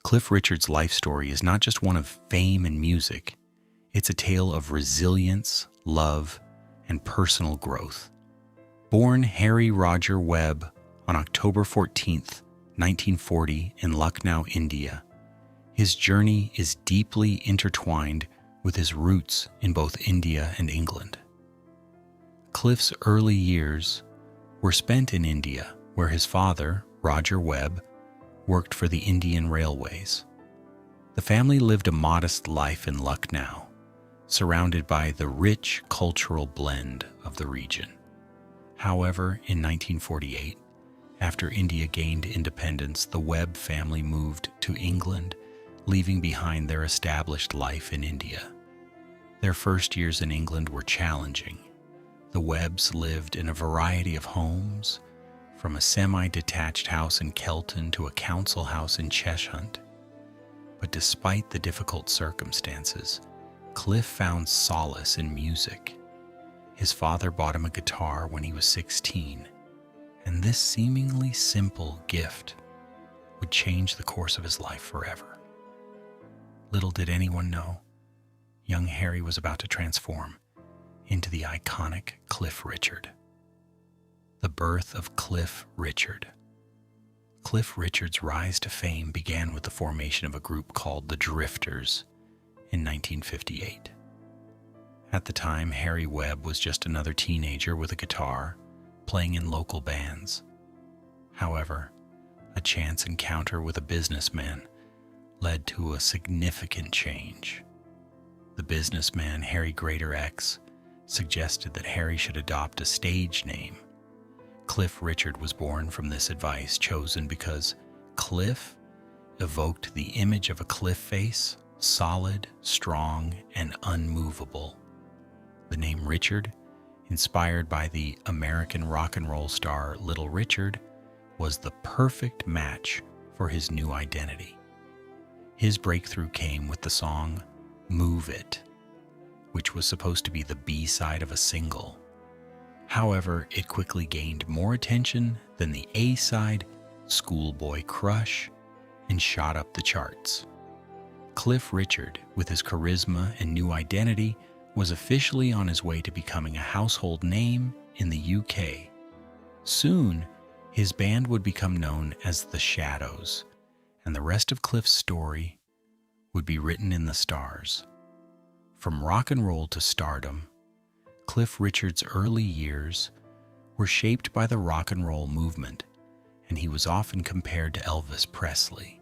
Cliff Richard's life story is not just one of fame and music, it's a tale of resilience, love, and personal growth. Born Harry Roger Webb on October 14th, 1940 in Lucknow, India, his journey is deeply intertwined with his roots in both India and England. Cliff's early years were spent in India, where his father, Roger Webb, worked for the Indian Railways. The family lived a modest life in Lucknow, surrounded by the rich cultural blend of the region. However, in 1948, after India gained independence, the Webb family moved to England, leaving behind their established life in India. Their first years in England were challenging. The Webbs lived in a variety of homes, from a semi-detached house in Kelton to a council house in Cheshunt. But despite the difficult circumstances, Cliff found solace in music. His father bought him a guitar when he was 16, and this seemingly simple gift would change the course of his life forever. Little did anyone know, young Harry was about to transform into the iconic Cliff Richard. The birth of Cliff Richard. Cliff Richard's rise to fame began with the formation of a group called the Drifters in 1958. At the time, Harry Webb was just another teenager with a guitar, playing in local bands. However, a chance encounter with a businessman led to a significant change. The businessman, Harry Greater-X, suggested that Harry should adopt a stage name. Cliff Richard was born from this advice, chosen because Cliff evoked the image of a cliff face, solid, strong, and unmovable. The name Richard, inspired by the American rock and roll star Little Richard, was the perfect match for his new identity. His breakthrough came with the song Move It, which was supposed to be the B-side of a single. However, it quickly gained more attention than the A-side, Schoolboy Crush, and shot up the charts. Cliff Richard, with his charisma and new identity, was officially on his way to becoming a household name in the UK. Soon, his band would become known as The Shadows, and the rest of Cliff's story would be written in the stars. From rock and roll to stardom, Cliff Richard's early years were shaped by the rock and roll movement, and he was often compared to Elvis Presley.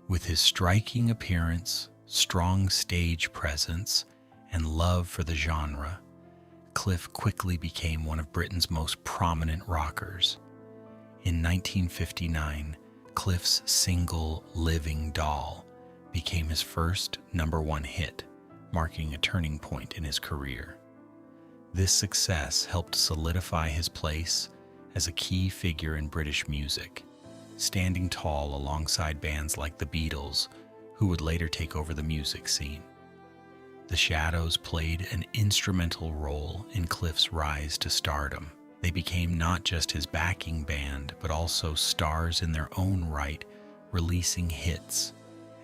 With his striking appearance, strong stage presence, and love for the genre, Cliff quickly became one of Britain's most prominent rockers. In 1959, Cliff's single Living Doll became his first #1 hit, marking a turning point in his career. This success helped solidify his place as a key figure in British music, standing tall alongside bands like the Beatles, who would later take over the music scene. The Shadows played an instrumental role in Cliff's rise to stardom. They became not just his backing band, but also stars in their own right, releasing hits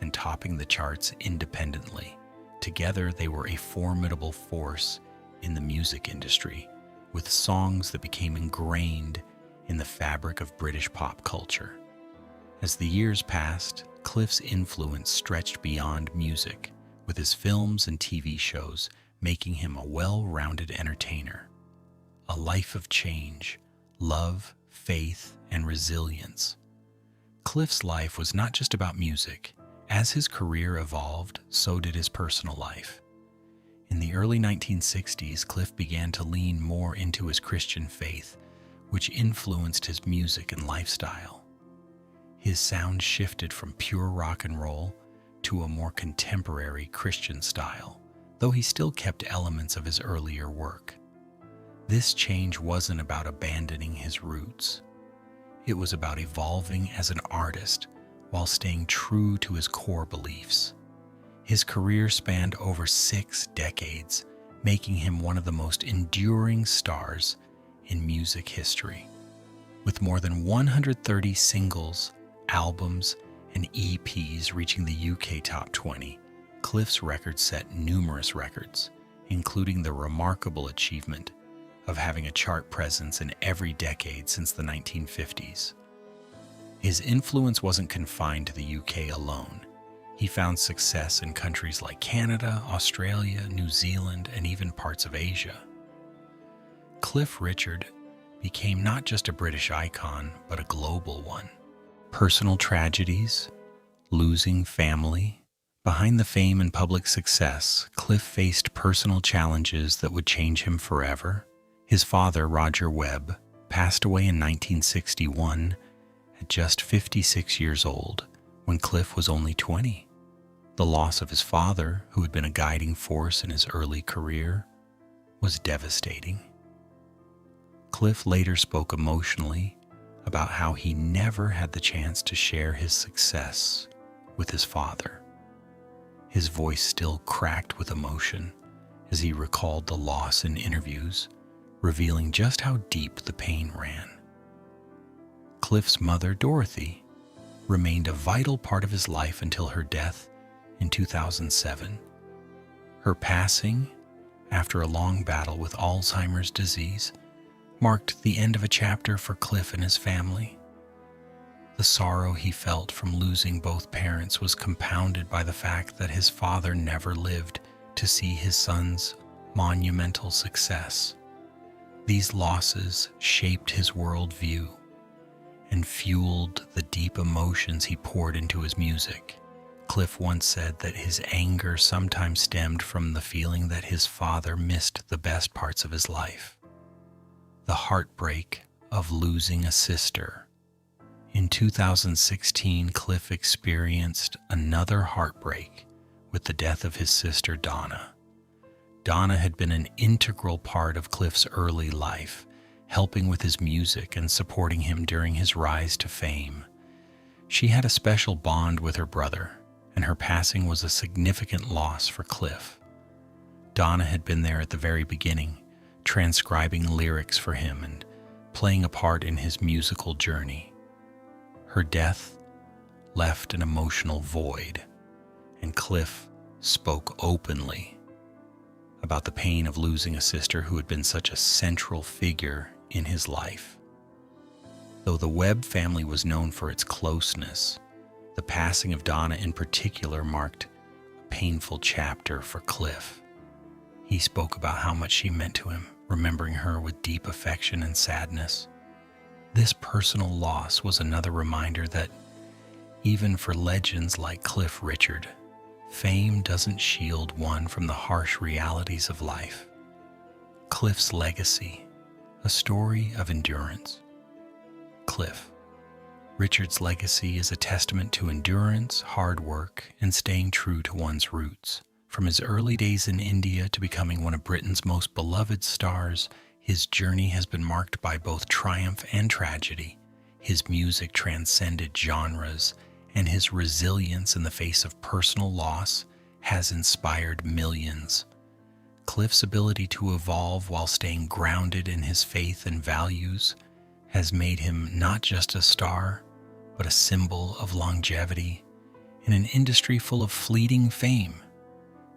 and topping the charts independently. Together, they were a formidable force in the music industry, with songs that became ingrained in the fabric of British pop culture. As the years passed, Cliff's influence stretched beyond music, with his films and TV shows making him a well-rounded entertainer. A life of change, love, faith, and resilience. Cliff's life was not just about music. As his career evolved, so did his personal life. In the early 1960s, Cliff began to lean more into his Christian faith, which influenced his music and lifestyle. His sound shifted from pure rock and roll to a more contemporary Christian style, though he still kept elements of his earlier work. This change wasn't about abandoning his roots. It was about evolving as an artist while staying true to his core beliefs. His career spanned over 6 decades, making him one of the most enduring stars in music history. With more than 130 singles, albums, and EPs reaching the UK Top 20, Cliff's records set numerous records, including the remarkable achievement of having a chart presence in every decade since the 1950s. His influence wasn't confined to the UK alone. He found success in countries like Canada, Australia, New Zealand, and even parts of Asia. Cliff Richard became not just a British icon, but a global one. Personal tragedies, losing family. Behind the fame and public success, Cliff faced personal challenges that would change him forever. His father, Roger Webb, passed away in 1961 at just 56 years old, when Cliff was only 20. The loss of his father, who had been a guiding force in his early career, was devastating. Cliff later spoke emotionally about how he never had the chance to share his success with his father. His voice still cracked with emotion as he recalled the loss in interviews, revealing just how deep the pain ran. Cliff's mother, Dorothy, remained a vital part of his life until her death in 2007. Her passing, after a long battle with Alzheimer's disease, marked the end of a chapter for Cliff and his family. The sorrow he felt from losing both parents was compounded by the fact that his father never lived to see his son's monumental success. These losses shaped his worldview and fueled the deep emotions he poured into his music. Cliff once said that his anger sometimes stemmed from the feeling that his father missed the best parts of his life. The heartbreak of losing a sister. In 2016, Cliff experienced another heartbreak with the death of his sister, Donna. Donna had been an integral part of Cliff's early life, helping with his music and supporting him during his rise to fame. She had a special bond with her brother, and her passing was a significant loss for Cliff. Donna had been there at the very beginning, transcribing lyrics for him and playing a part in his musical journey. Her death left an emotional void, and Cliff spoke openly about the pain of losing a sister who had been such a central figure in his life. Though the Webb family was known for its closeness, the passing of Donna in particular marked a painful chapter for Cliff. He spoke about how much she meant to him, remembering her with deep affection and sadness. This personal loss was another reminder that even for legends like Cliff Richard, fame doesn't shield one from the harsh realities of life. Cliff's legacy, a story of endurance. Cliff Richard's legacy is a testament to endurance, hard work, and staying true to one's roots. From his early days in India to becoming one of Britain's most beloved stars, his journey has been marked by both triumph and tragedy. His music transcended genres, and his resilience in the face of personal loss has inspired millions. Cliff's ability to evolve while staying grounded in his faith and values has made him not just a star, but a symbol of longevity in an industry full of fleeting fame.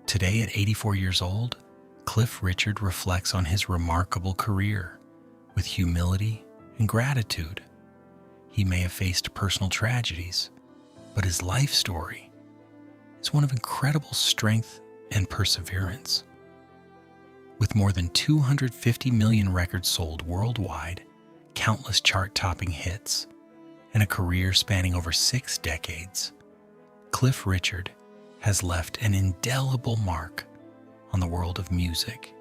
Today, at 84 years old, Cliff Richard reflects on his remarkable career with humility and gratitude. He may have faced personal tragedies, but his life story is one of incredible strength and perseverance. With more than 250 million records sold worldwide, countless chart-topping hits, and a career spanning over 6 decades, Cliff Richard has left an indelible mark on the world of music.